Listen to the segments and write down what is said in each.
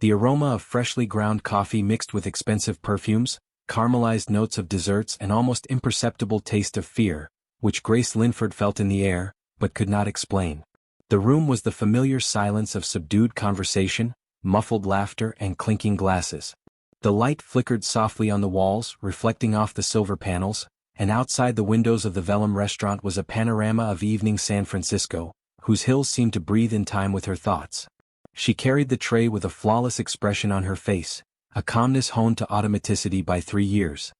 The aroma of freshly ground coffee mixed with expensive perfumes, caramelized notes of desserts and almost imperceptible taste of fear, which Grace Linford felt in the air, but could not explain. The room was the familiar silence of subdued conversation, muffled laughter and clinking glasses. The light flickered softly on the walls, reflecting off the silver panels, and outside the windows of the Vellum restaurant was a panorama of evening San Francisco, whose hills seemed to breathe in time with her thoughts. She carried the tray with a flawless expression on her face, a calmness honed to automaticity by 3 years.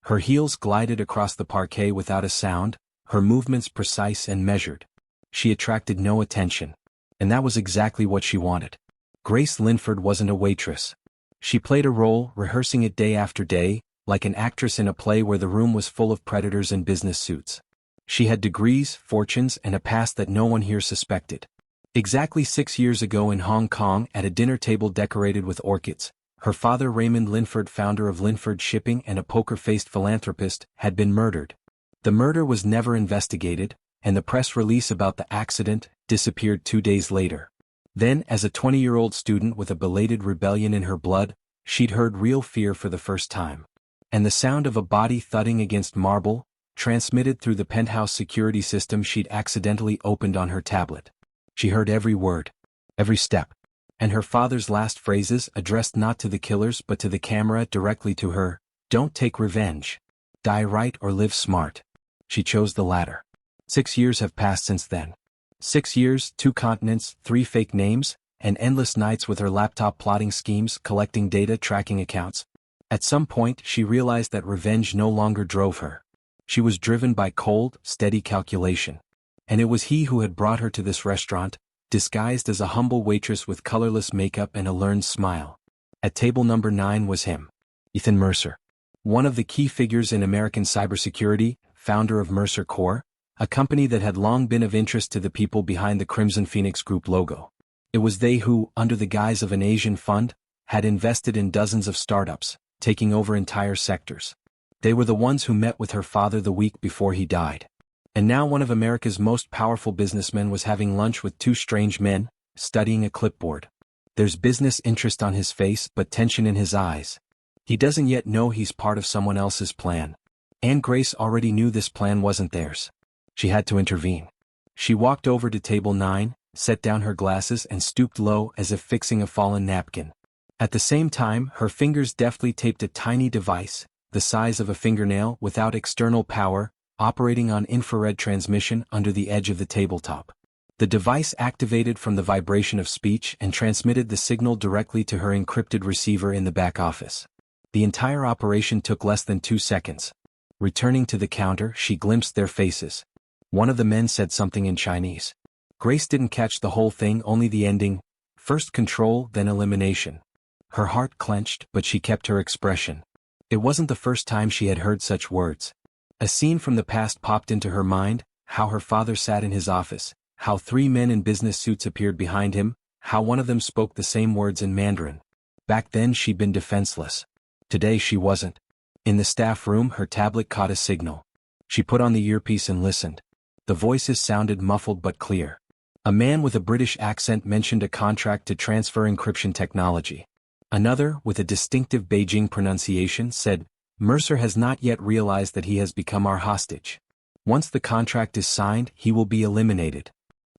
Her heels glided across the parquet without a sound, her movements precise and measured. She attracted no attention. And that was exactly what she wanted. Grace Linford wasn't a waitress. She played a role, rehearsing it day after day, like an actress in a play where the room was full of predators in business suits. She had degrees, fortunes, and a past that no one here suspected. Exactly 6 years ago in Hong Kong, at a dinner table decorated with orchids, her father Raymond Linford, founder of Linford Shipping and a poker-faced philanthropist, had been murdered. The murder was never investigated, and the press release about the accident disappeared 2 days later. Then, as a 20-year-old student with a belated rebellion in her blood, she'd heard real fear for the first time. And the sound of a body thudding against marble, transmitted through the penthouse security system she'd accidentally opened on her tablet. She heard every word, every step. And her father's last phrases, addressed not to the killers but to the camera directly to her: "Don't take revenge. Die right or live smart." She chose the latter. 6 years have passed since then. 6 years, 2 continents, 3 fake names, and endless nights with her laptop plotting schemes, collecting data, tracking accounts. At some point she realized that revenge no longer drove her. She was driven by cold, steady calculation. And it was he who had brought her to this restaurant, disguised as a humble waitress with colorless makeup and a learned smile. At table number 9 was him, Ethan Mercer. One of the key figures in American cybersecurity, founder of Mercer Corp., a company that had long been of interest to the people behind the Crimson Phoenix Group logo. It was they who, under the guise of an Asian fund, had invested in dozens of startups, taking over entire sectors. They were the ones who met with her father the week before he died. And now one of America's most powerful businessmen was having lunch with 2 strange men, studying a clipboard. There's business interest on his face but tension in his eyes. He doesn't yet know he's part of someone else's plan. And Grace already knew this plan wasn't theirs. She had to intervene. She walked over to table 9, set down her glasses and stooped low as if fixing a fallen napkin. At the same time, her fingers deftly taped a tiny device, the size of a fingernail, without external power, operating on infrared transmission under the edge of the tabletop. The device activated from the vibration of speech and transmitted the signal directly to her encrypted receiver in the back office. The entire operation took less than 2 seconds. Returning to the counter, she glimpsed their faces. One of the men said something in Chinese. Grace didn't catch the whole thing, only the ending: first control, then elimination. Her heart clenched, but she kept her expression. It wasn't the first time she had heard such words. A scene from the past popped into her mind: how her father sat in his office, how 3 men in business suits appeared behind him, how one of them spoke the same words in Mandarin. Back then she'd been defenseless. Today she wasn't. In the staff room, her tablet caught a signal. She put on the earpiece and listened. The voices sounded muffled but clear. A man with a British accent mentioned a contract to transfer encryption technology. Another, with a distinctive Beijing pronunciation, said, "Mercer has not yet realized that he has become our hostage. Once the contract is signed, he will be eliminated."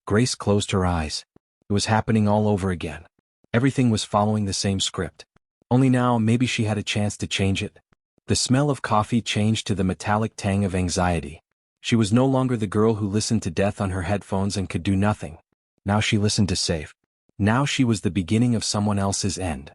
Grace closed her eyes. It was happening all over again. Everything was following the same script. Only now maybe she had a chance to change it. The smell of coffee changed to the metallic tang of anxiety. She was no longer the girl who listened to death on her headphones and could do nothing. Now she listened to safe. Now she was the beginning of someone else's end.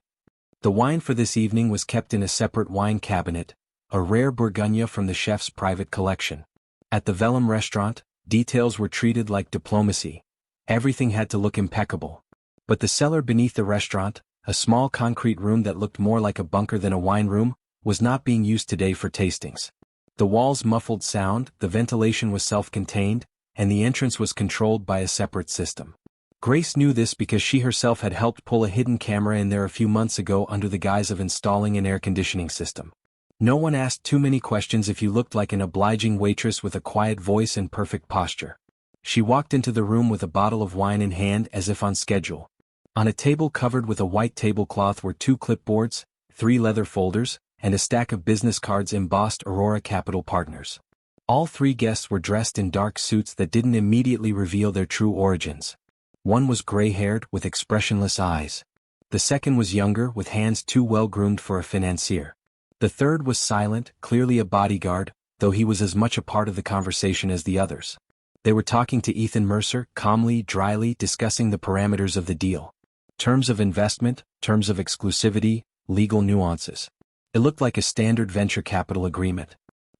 The wine for this evening was kept in a separate wine cabinet, a rare Bourgogne from the chef's private collection. At the Vellum restaurant, details were treated like diplomacy. Everything had to look impeccable. But the cellar beneath the restaurant, a small concrete room that looked more like a bunker than a wine room, was not being used today for tastings. The walls muffled sound, the ventilation was self-contained, and the entrance was controlled by a separate system. Grace knew this because she herself had helped pull a hidden camera in there a few months ago under the guise of installing an air conditioning system. No one asked too many questions if you looked like an obliging waitress with a quiet voice and perfect posture. She walked into the room with a bottle of wine in hand as if on schedule. On a table covered with a white tablecloth were 2 clipboards, 3 leather folders, and a stack of business cards embossed Aurora Capital Partners. All 3 guests were dressed in dark suits that didn't immediately reveal their true origins. One was gray-haired with expressionless eyes. The second was younger with hands too well-groomed for a financier. The third was silent, clearly a bodyguard, though he was as much a part of the conversation as the others. They were talking to Ethan Mercer, calmly, dryly discussing the parameters of the deal. Terms of investment, terms of exclusivity, legal nuances. It looked like a standard venture capital agreement.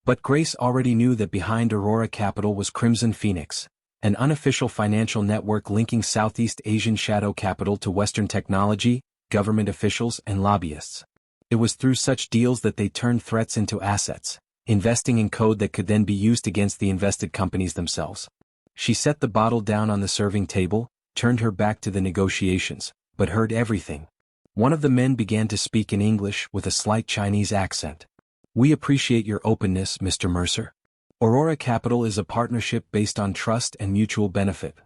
But Grace already knew that behind Aurora Capital was Crimson Phoenix, an unofficial financial network linking Southeast Asian shadow capital to Western technology, government officials, and lobbyists. It was through such deals that they turned threats into assets, investing in code that could then be used against the invested companies themselves. She set the bottle down on the serving table, turned her back to the negotiations, but heard everything. One of the men began to speak in English with a slight Chinese accent. "We appreciate your openness, Mr. Mercer. Aurora Capital is a partnership based on trust and mutual benefit."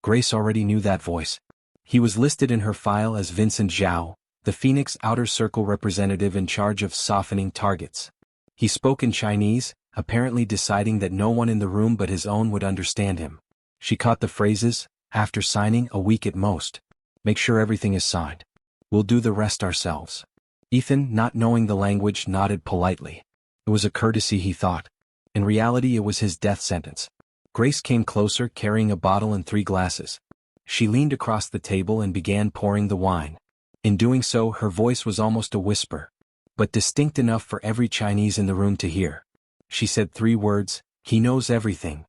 Grace already knew that voice. He was listed in her file as Vincent Zhao, the Phoenix Outer Circle representative in charge of softening targets. He spoke in Chinese, apparently deciding that no one in the room but his own would understand him. She caught the phrases, "After signing, a week at most. Make sure everything is signed. We'll do the rest ourselves." Ethan, not knowing the language, nodded politely. It was a courtesy, he thought. In reality, it was his death sentence. Grace came closer, carrying a bottle and 3 glasses. She leaned across the table and began pouring the wine. In doing so, her voice was almost a whisper, but distinct enough for every Chinese in the room to hear. She said 3 words, "He knows everything."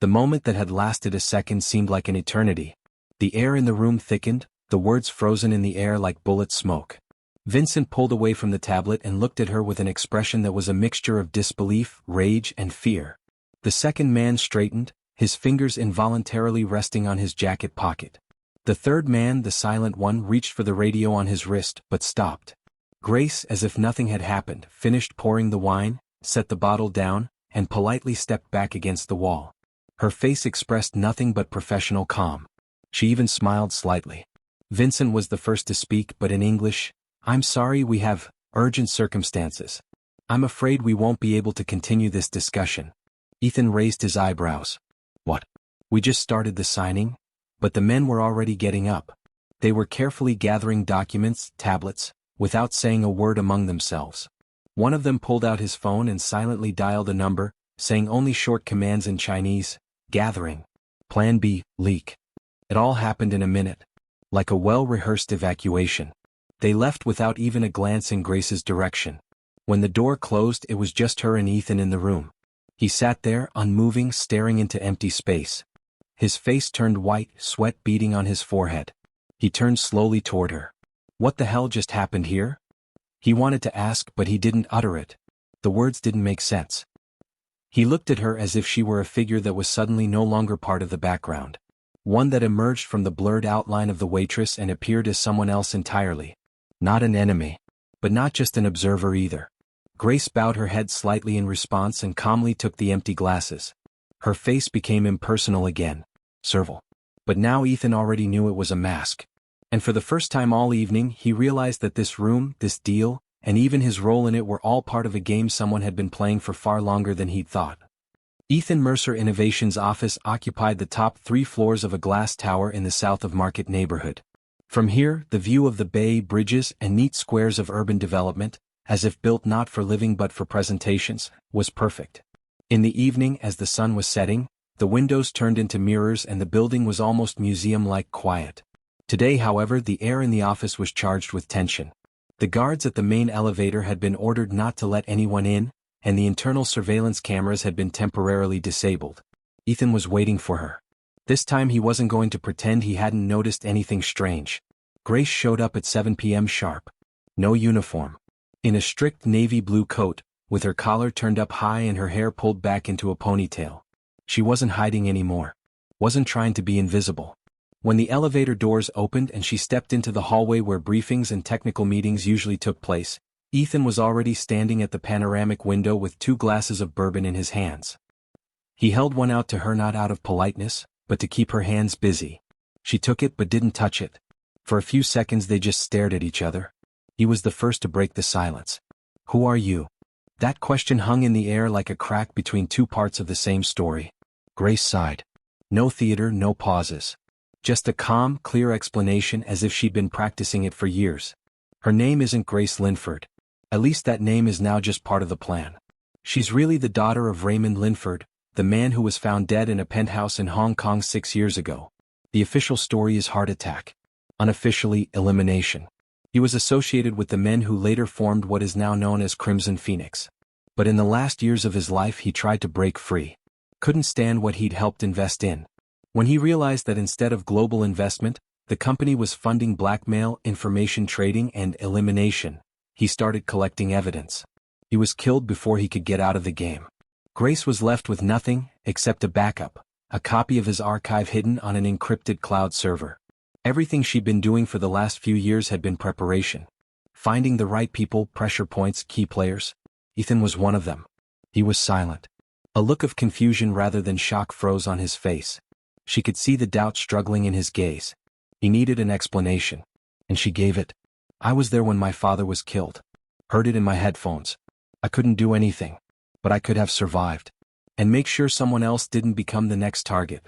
The moment that had lasted a second seemed like an eternity. The air in the room thickened, the words frozen in the air like bullet smoke. Vincent pulled away from the tablet and looked at her with an expression that was a mixture of disbelief, rage, and fear. The second man straightened, his fingers involuntarily resting on his jacket pocket. The third man, the silent one, reached for the radio on his wrist, but stopped. Grace, as if nothing had happened, finished pouring the wine, set the bottle down, and politely stepped back against the wall. Her face expressed nothing but professional calm. She even smiled slightly. Vincent was the first to speak, but in English. "I'm sorry, we have urgent circumstances. I'm afraid we won't be able to continue this discussion." Ethan raised his eyebrows. "What? We just started the signing?" But the men were already getting up. They were carefully gathering documents, tablets, without saying a word among themselves. One of them pulled out his phone and silently dialed a number, saying only short commands in Chinese: "Gathering. Plan B, leak." It all happened in a minute. Like a well-rehearsed evacuation. They left without even a glance in Grace's direction. When the door closed, it was just her and Ethan in the room. He sat there, unmoving, staring into empty space. His face turned white, sweat beading on his forehead. He turned slowly toward her. What the hell just happened here? He wanted to ask, but he didn't utter it. The words didn't make sense. He looked at her as if she were a figure that was suddenly no longer part of the background. One that emerged from the blurred outline of the waitress and appeared as someone else entirely. Not an enemy. But not just an observer either. Grace bowed her head slightly in response and calmly took the empty glasses. Her face became impersonal again. Servile. But now Ethan already knew it was a mask. And for the first time all evening, he realized that this room, this deal, and even his role in it were all part of a game someone had been playing for far longer than he'd thought. Ethan Mercer Innovations' office occupied the top 3 floors of a glass tower in the South of Market neighborhood. From here, the view of the bay, bridges, and neat squares of urban development, as if built not for living but for presentations, was perfect. In the evening, as the sun was setting, the windows turned into mirrors and the building was almost museum-like quiet. Today, however, the air in the office was charged with tension. The guards at the main elevator had been ordered not to let anyone in, and the internal surveillance cameras had been temporarily disabled. Ethan was waiting for her. This time he wasn't going to pretend he hadn't noticed anything strange. Grace showed up at 7 p.m. sharp. No uniform. In a strict navy blue coat, with her collar turned up high and her hair pulled back into a ponytail. She wasn't hiding anymore. Wasn't trying to be invisible. When the elevator doors opened and she stepped into the hallway where briefings and technical meetings usually took place, Ethan was already standing at the panoramic window with 2 glasses of bourbon in his hands. He held one out to her not out of politeness, but to keep her hands busy. She took it but didn't touch it. For a few seconds they just stared at each other. He was the first to break the silence. "Who are you?" That question hung in the air like a crack between two parts of the same story. Grace sighed. No theater, no pauses. Just a calm, clear explanation as if she'd been practicing it for years. Her name isn't Grace Linford. At least that name is now just part of the plan. She's really the daughter of Raymond Linford, the man who was found dead in a penthouse in Hong Kong 6 years ago. The official story is heart attack. Unofficially, elimination. He was associated with the men who later formed what is now known as Crimson Phoenix. But in the last years of his life he tried to break free. Couldn't stand what he'd helped invest in. When he realized that instead of global investment, the company was funding blackmail, information trading and elimination, he started collecting evidence. He was killed before he could get out of the game. Grace was left with nothing except a backup, a copy of his archive hidden on an encrypted cloud server. Everything she'd been doing for the last few years had been preparation. Finding the right people, pressure points, key players. Ethan was one of them. He was silent. A look of confusion rather than shock froze on his face. She could see the doubt struggling in his gaze. He needed an explanation. And she gave it. "I was there when my father was killed. Heard it in my headphones. I couldn't do anything. But I could have survived. And make sure someone else didn't become the next target."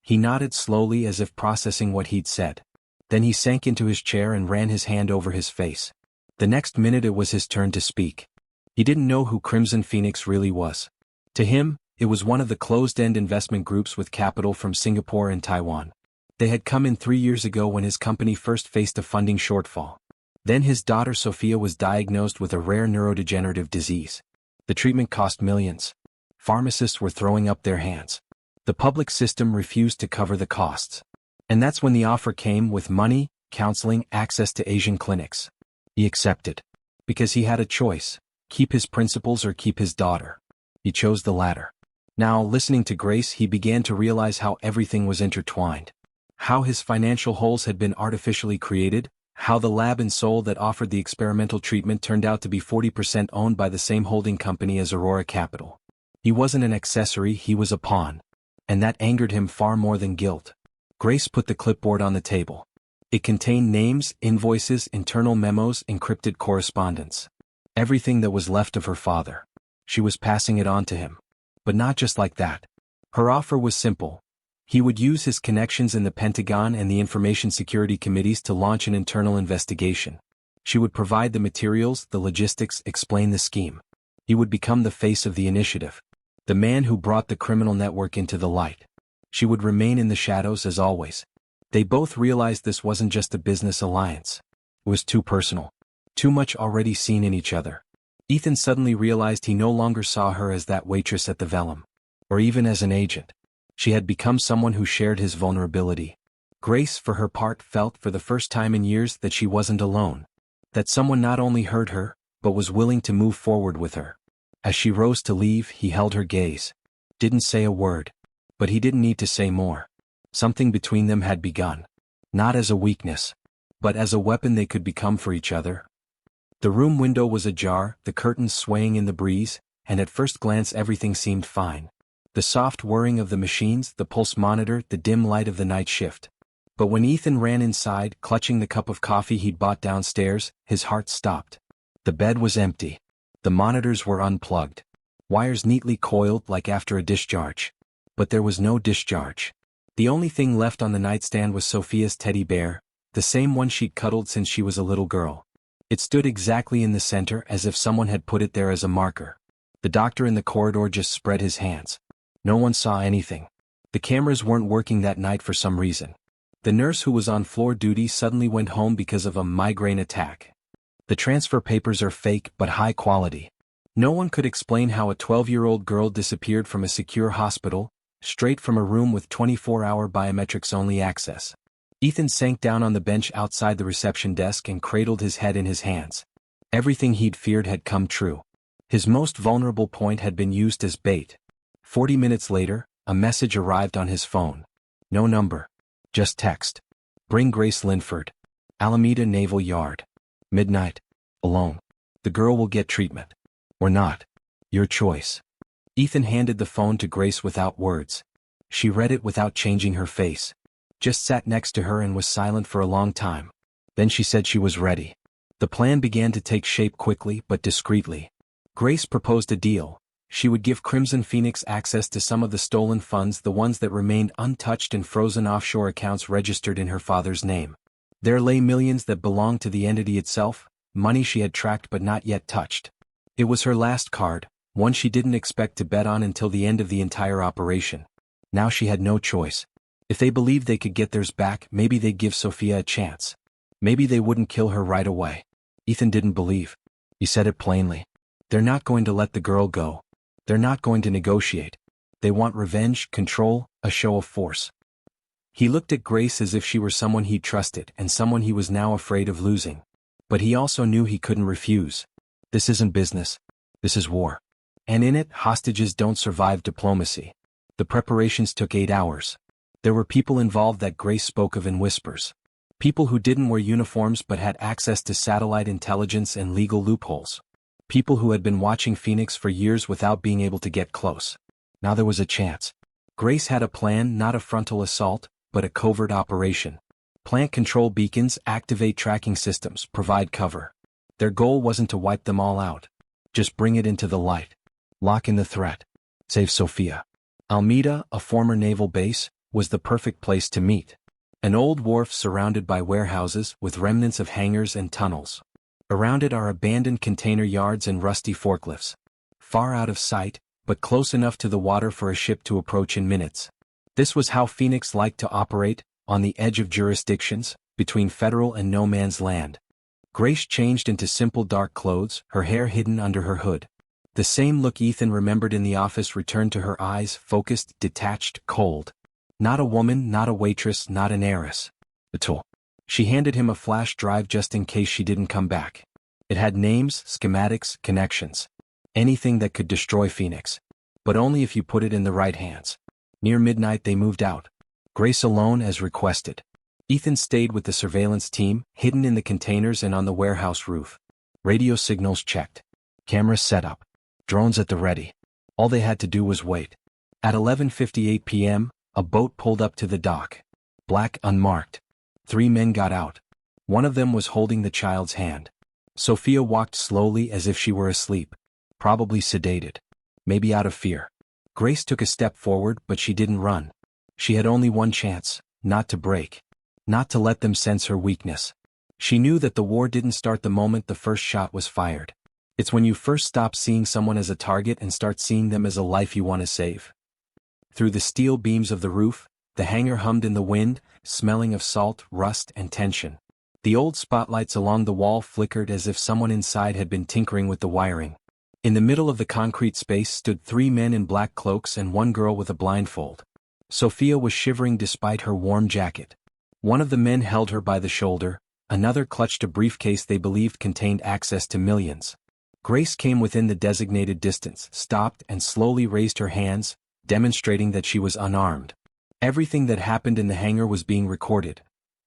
He nodded slowly as if processing what he'd said. Then he sank into his chair and ran his hand over his face. The next minute it was his turn to speak. He didn't know who Crimson Phoenix really was. To him, it was one of the closed-end investment groups with capital from Singapore and Taiwan. They had come in 3 years ago when his company first faced a funding shortfall. Then his daughter Sophia was diagnosed with a rare neurodegenerative disease. The treatment cost millions. Pharmacists were throwing up their hands. The public system refused to cover the costs. And that's when the offer came with money, counseling, access to Asian clinics. He accepted. Because he had a choice, keep his principles or keep his daughter. He chose the latter. Now, listening to Grace, he began to realize how everything was intertwined. How his financial holes had been artificially created, how the lab and soul that offered the experimental treatment turned out to be 40% owned by the same holding company as Aurora Capital. He wasn't an accessory, he was a pawn. And that angered him far more than guilt. Grace put the clipboard on the table. It contained names, invoices, internal memos, encrypted correspondence. Everything that was left of her father. She was passing it on to him. But not just like that. Her offer was simple. He would use his connections in the Pentagon and the Information Security Committees to launch an internal investigation. She would provide the materials, the logistics, explain the scheme. He would become the face of the initiative. The man who brought the criminal network into the light. She would remain in the shadows as always. They both realized this wasn't just a business alliance. It was too personal. Too much already seen in each other. Ethan suddenly realized he no longer saw her as that waitress at the Vellum. Or even as an agent. She had become someone who shared his vulnerability. Grace, for her part, felt for the first time in years that she wasn't alone. That someone not only heard her, but was willing to move forward with her. As she rose to leave, he held her gaze. Didn't say a word. But he didn't need to say more. Something between them had begun. Not as a weakness. But as a weapon they could become for each other. The room window was ajar, the curtains swaying in the breeze, and at first glance everything seemed fine. The soft whirring of the machines, the pulse monitor, the dim light of the night shift. But when Ethan ran inside, clutching the cup of coffee he'd bought downstairs, his heart stopped. The bed was empty. The monitors were unplugged. Wires neatly coiled like after a discharge. But there was no discharge. The only thing left on the nightstand was Sophia's teddy bear, the same one she'd cuddled since she was a little girl. It stood exactly in the center as if someone had put it there as a marker. The doctor in the corridor just spread his hands. No one saw anything. The cameras weren't working that night for some reason. The nurse who was on floor duty suddenly went home because of a migraine attack. The transfer papers are fake but high quality. No one could explain how a 12-year-old girl disappeared from a secure hospital, straight from a room with 24-hour biometrics-only access. Ethan sank down on the bench outside the reception desk and cradled his head in his hands. Everything he'd feared had come true. His most vulnerable point had been used as bait. 40 minutes later, a message arrived on his phone. No number. Just text. Bring Grace Linford. Alameda Naval Yard. Midnight. Alone. The girl will get treatment. Or not. Your choice. Ethan handed the phone to Grace without words. She read it without changing her face. just sat next to her and was silent for a long time. Then she said she was ready. The plan began to take shape quickly but discreetly. Grace proposed a deal. She would give Crimson Phoenix access to some of the stolen funds, the ones that remained untouched in frozen offshore accounts registered in her father's name. There lay millions that belonged to the entity itself, money she had tracked but not yet touched. It was her last card, one she didn't expect to bet on until the end of the entire operation. Now she had no choice. If they believed they could get theirs back, maybe they'd give Sophia a chance. Maybe they wouldn't kill her right away. Ethan didn't believe. He said it plainly. They're not going to let the girl go. They're not going to negotiate. They want revenge, control, a show of force. He looked at Grace as if she were someone he trusted and someone he was now afraid of losing. But he also knew he couldn't refuse. This isn't business. This is war. And in it, hostages don't survive diplomacy. The preparations took 8 hours. There were people involved that Grace spoke of in whispers. People who didn't wear uniforms but had access to satellite intelligence and legal loopholes. People who had been watching Phoenix for years without being able to get close. Now there was a chance. Grace had a plan, not a frontal assault, but a covert operation. Plant control beacons, activate tracking systems, provide cover. Their goal wasn't to wipe them all out. Just bring it into the light. Lock in the threat. Save Sophia. Almeida, a former naval base, was the perfect place to meet. An old wharf surrounded by warehouses with remnants of hangars and tunnels. Around it are abandoned container yards and rusty forklifts. Far out of sight, but close enough to the water for a ship to approach in minutes. This was how Phoenix liked to operate, on the edge of jurisdictions, between federal and no man's land. Grace changed into simple dark clothes, her hair hidden under her hood. The same look Ethan remembered in the office returned to her eyes, focused, detached, cold. Not a woman, not a waitress, not an heiress. A tool. She handed him a flash drive just in case she didn't come back. It had names, schematics, connections. Anything that could destroy Phoenix. But only if you put it in the right hands. Near midnight they moved out. Grace alone as requested. Ethan stayed with the surveillance team, hidden in the containers and on the warehouse roof. Radio signals checked. Cameras set up. Drones at the ready. All they had to do was wait. At 11:58 p.m., a boat pulled up to the dock. Black, unmarked. 3 men got out. One of them was holding the child's hand. Sophia walked slowly as if she were asleep. Probably sedated. Maybe out of fear. Grace took a step forward, but she didn't run. She had only one chance, not to break. Not to let them sense her weakness. She knew that the war didn't start the moment the first shot was fired. It's when you first stop seeing someone as a target and start seeing them as a life you want to save. Through the steel beams of the roof, the hangar hummed in the wind, smelling of salt, rust, and tension. The old spotlights along the wall flickered as if someone inside had been tinkering with the wiring. In the middle of the concrete space stood 3 men in black cloaks and 1 girl with a blindfold. Sophia was shivering despite her warm jacket. One of the men held her by the shoulder, another clutched a briefcase they believed contained access to millions. Grace came within the designated distance, stopped and slowly raised her hands, demonstrating that she was unarmed. Everything that happened in the hangar was being recorded.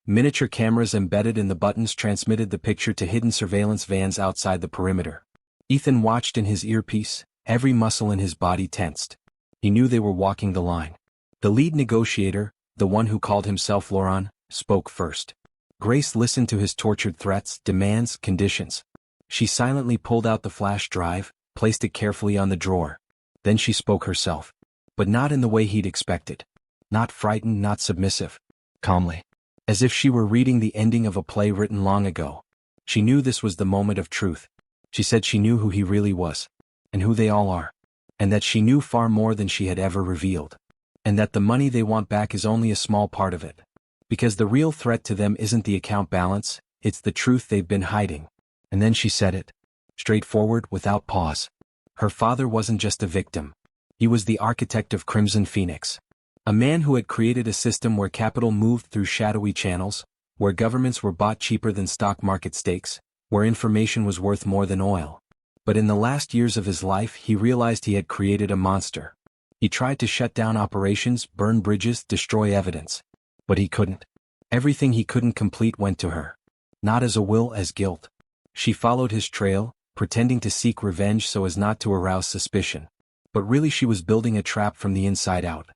Miniature cameras embedded in the buttons transmitted the picture to hidden surveillance vans outside the perimeter. Ethan watched in his earpiece, every muscle in his body tensed. He knew they were walking the line. The lead negotiator, the one who called himself Laurent, spoke first. Grace listened to his tortured threats, demands, conditions. She silently pulled out the flash drive, placed it carefully on the drawer. Then she spoke herself. But not in the way he'd expected. Not frightened, not submissive. Calmly. As if she were reading the ending of a play written long ago. She knew this was the moment of truth. She said she knew who he really was. And who they all are. And that she knew far more than she had ever revealed. And that the money they want back is only a small part of it. Because the real threat to them isn't the account balance, it's the truth they've been hiding. And then she said it. Straightforward, without pause. Her father wasn't just a victim. He was the architect of Crimson Phoenix. A man who had created a system where capital moved through shadowy channels, where governments were bought cheaper than stock market stakes, where information was worth more than oil. But in the last years of his life he realized he had created a monster. He tried to shut down operations, burn bridges, destroy evidence. But he couldn't. Everything he couldn't complete went to her. Not as a will, as guilt. She followed his trail, pretending to seek revenge so as not to arouse suspicion. But really she was building a trap from the inside out.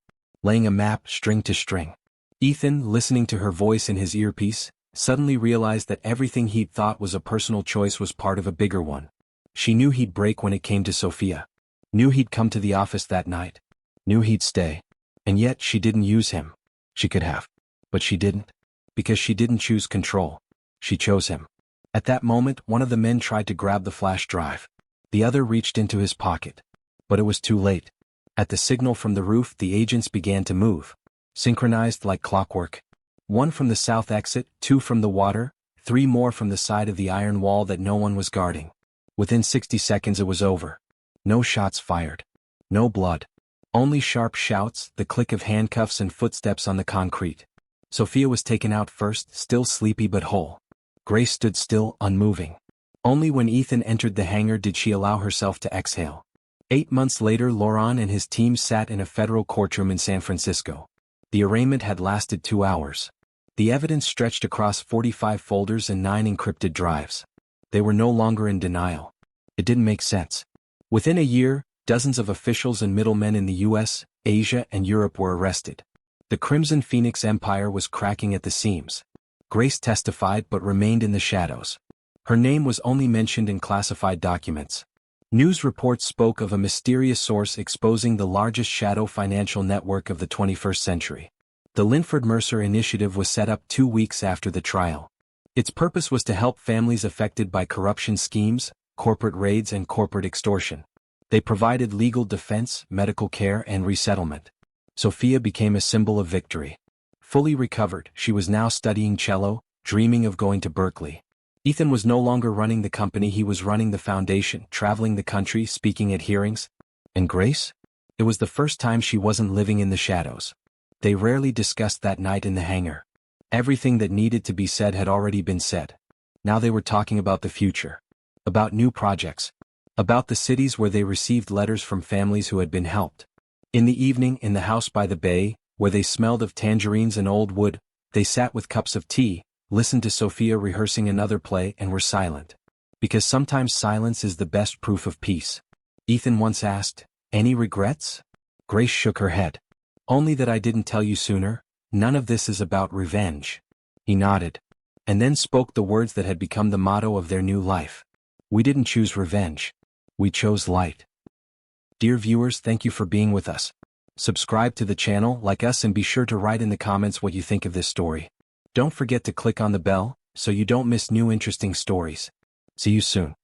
Laying a map, string to string. Ethan, listening to her voice in his earpiece, suddenly realized that everything he'd thought was a personal choice was part of a bigger one. She knew he'd break when it came to Sophia. Knew he'd come to the office that night. Knew he'd stay. And yet she didn't use him. She could have. But she didn't. Because she didn't choose control. She chose him. At that moment, one of the men tried to grab the flash drive. The other reached into his pocket. But it was too late. At the signal from the roof, the agents began to move. Synchronized like clockwork. 1 from the south exit, 2 from the water, 3 more from the side of the iron wall that no one was guarding. Within 60 seconds it was over. No shots fired. No blood. Only sharp shouts, the click of handcuffs and footsteps on the concrete. Sophia was taken out first, still sleepy but whole. Grace stood still, unmoving. Only when Ethan entered the hangar did she allow herself to exhale. 8 months later, Laurent and his team sat in a federal courtroom in San Francisco. The arraignment had lasted 2 hours. The evidence stretched across 45 folders and 9 encrypted drives. They were no longer in denial. It didn't make sense. Within a year, dozens of officials and middlemen in the US, Asia, and Europe were arrested. The Crimson Phoenix Empire was cracking at the seams. Grace testified but remained in the shadows. Her name was only mentioned in classified documents. News reports spoke of a mysterious source exposing the largest shadow financial network of the 21st century. The Linford Mercer Initiative was set up 2 weeks after the trial. Its purpose was to help families affected by corruption schemes, corporate raids, and corporate extortion. They provided legal defense, medical care, and resettlement. Sophia became a symbol of victory. Fully recovered, she was now studying cello, dreaming of going to Berkeley. Ethan was no longer running the company, he was running the foundation, traveling the country, speaking at hearings. And Grace? It was the first time she wasn't living in the shadows. They rarely discussed that night in the hangar. Everything that needed to be said had already been said. Now they were talking about the future. About new projects. About the cities where they received letters from families who had been helped. In the evening, in the house by the bay, where they smelled of tangerines and old wood, they sat with cups of tea, listened to Sophia rehearsing another play, and were silent. Because sometimes silence is the best proof of peace. Ethan once asked, "Any regrets?" Grace shook her head. "Only that I didn't tell you sooner. None of this is about revenge." He nodded. And then spoke the words that had become the motto of their new life. "We didn't choose revenge. We chose light." Dear viewers, thank you for being with us. Subscribe to the channel, like us, and be sure to write in the comments what you think of this story. Don't forget to click on the bell, so you don't miss new interesting stories. See you soon.